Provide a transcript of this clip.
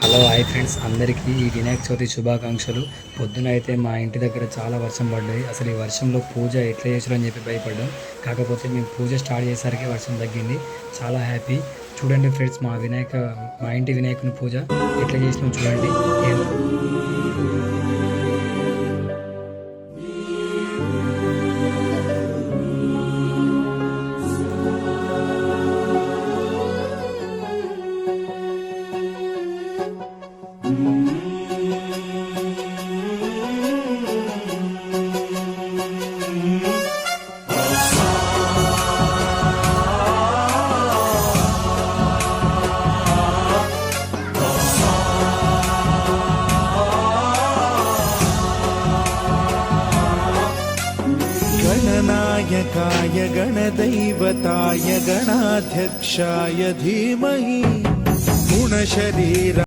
Hello hi friends, అందరికీ ఈ వినాయక చవితి శుభాకాంక్షలు. పొద్దున అయితే మా ఇంటి దగ్గర చాలా వర్షం పడ్డది. అసలు ఈ వర్షంలో పూజ ఎట్లా చేసారో అని చెప్పి భయపడ్డాం. కాకపోతే మేము పూజ స్టార్ట్ చేసేసరికి వర్షం తగ్గింది. చాలా హ్యాపీ. చూడండి ఫ్రెండ్స్, మా ఇంటి వినాయకుని పూజ ఎట్లా చేసినాం చూడండి. गणनायकाय गणदैवताय गणाध्यक्षाय धीमहि गुणशरीरा